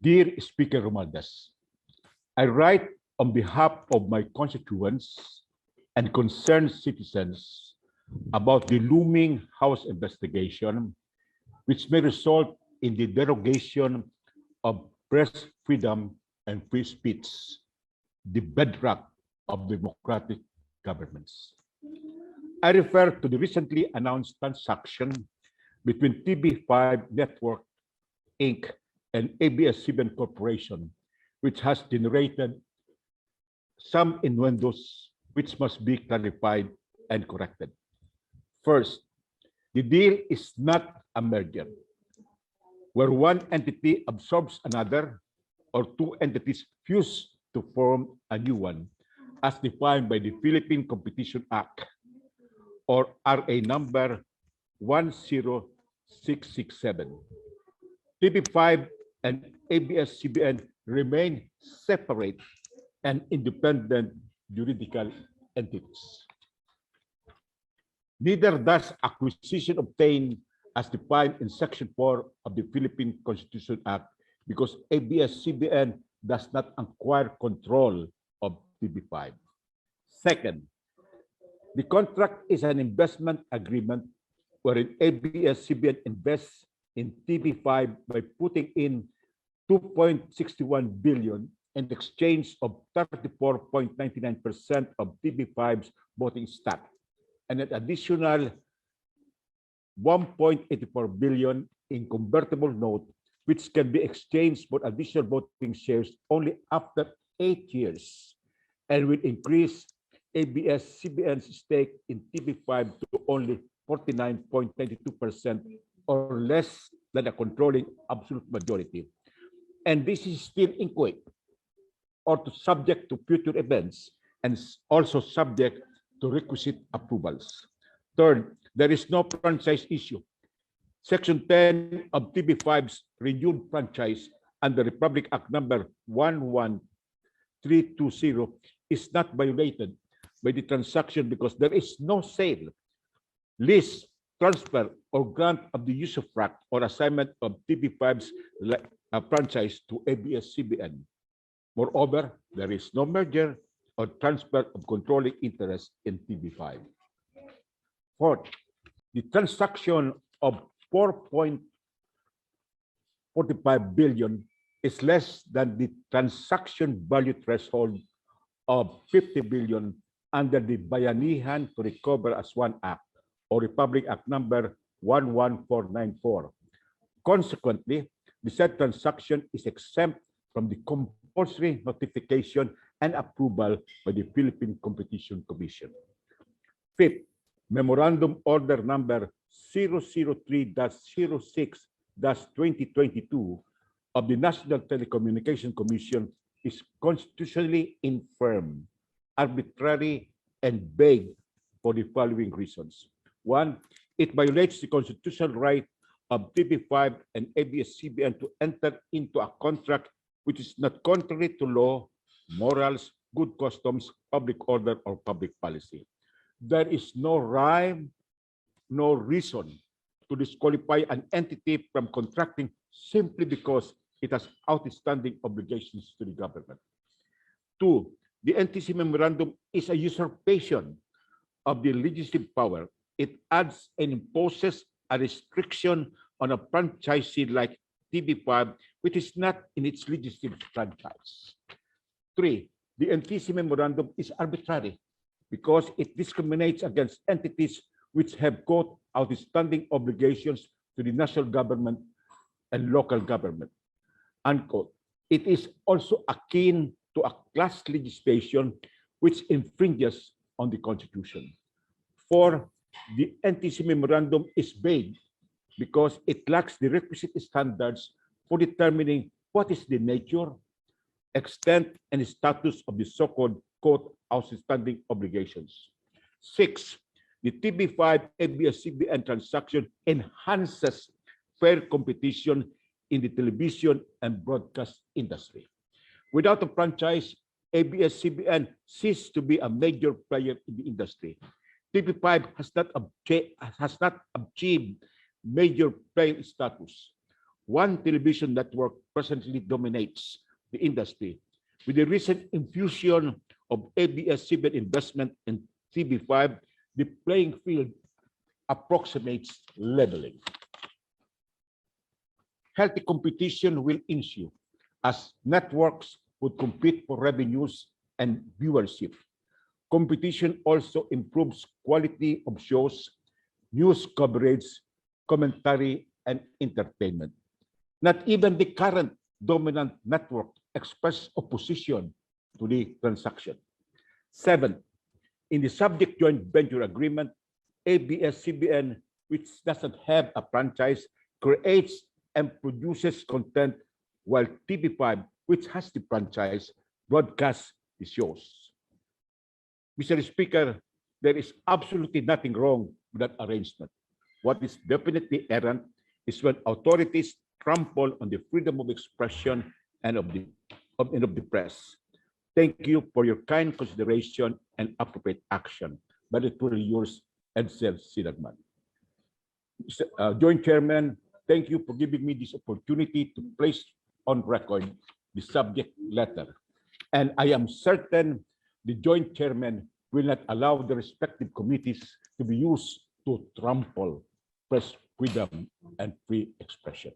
Dear Speaker Romualdez, I write on behalf of my constituents and concerned citizens about the looming House investigation, which may result in the derogation of press freedom and free speech, the bedrock of democratic governments. I refer to the recently announced transaction between TV5 Network, Inc. and ABS-CBN Corporation, which has generated some innuendos which must be clarified and corrected. First, the deal is not a merger, where one entity absorbs another or two entities fuse to form a new one, as defined by the Philippine Competition Act, or RA number 10667. TV5 and ABS-CBN remain separate and independent juridical entities. Neither does acquisition obtained as defined in Section 4 of the Philippine Constitution Act, because ABS-CBN does not acquire control of TV5. Second, the contract is an investment agreement wherein ABS-CBN invests in TV5 by putting in 2.61 billion in exchange of 34.99% of TV5's voting stock, and an additional 1.84 billion in convertible note, which can be exchanged for additional voting shares only after 8 years, and will increase ABS-CBN's stake in TV5 to only 49.92%, or less than a controlling absolute majority. And this is still inchoate or subject to future events, and also subject to requisite approvals. Third, there is no franchise issue. Section 10 of TV5's renewed franchise under Republic Act number 11320 is not violated by the transaction because there is no sale, lease, transfer, or grant of the use of right or assignment of TV5's franchise to ABS-CBN. Moreover, there is no merger or transfer of controlling interest in TV5. Fourth, the transaction of 4.45 billion is less than the transaction value threshold of 50 billion under the Bayanihan to Recover as One Act, or Republic Act number 11494. Consequently, the said transaction is exempt from the compulsory notification and approval by the Philippine Competition Commission. Fifth, Memorandum Order number 003-06-2022 of the National Telecommunication Commission is constitutionally infirm, arbitrary, and vague for the following reasons. One, it violates the constitutional right of TV5 and ABS-CBN to enter into a contract which is not contrary to law, morals, good customs, public order, or public policy. There is no rhyme, no reason to disqualify an entity from contracting simply because it has outstanding obligations to the government. Two, the NTC memorandum is a usurpation of the legislative power. It adds and imposes a restriction on a franchisee like TV5, which is not in its legislative franchise. Three, the NTC memorandum is arbitrary because it discriminates against entities which have got outstanding obligations to the national government and local government. Unquote. It is also akin to a class legislation which infringes on the Constitution. Four, the NTC memorandum is vague because it lacks the requisite standards for determining what is the nature, extent, and status of the so-called quote outstanding obligations. Six, the TV5 ABS-CBN transaction enhances fair competition in the television and broadcast industry. Without a franchise, ABS-CBN ceased to be a major player in the industry. TV5 has not achieved major player status. one television network presently dominates the industry. With the recent infusion of ABS-CBN investment in TV5, the playing field approximates leveling. Healthy competition will ensue as networks would compete for revenues and viewership. Competition also improves quality of shows, news coverage, commentary, and entertainment. Not even the current dominant network expressed opposition to the transaction. 7, in the subject joint venture agreement, ABS-CBN, which doesn't have a franchise, creates and produces content, while TV5, which has the franchise, broadcasts the shows. Mr. Speaker, there is absolutely nothing wrong with that arrangement. What is definitely errant is when authorities trample on the freedom of expression and of the press. Thank you for your kind consideration and appropriate action. But it will yours, Edcel Lagman. Joint Chairman, thank you for giving me this opportunity to place on record the subject letter. And I am certain the Joint Chairman will not allow the respective committees to be used to trample press freedom and free expression.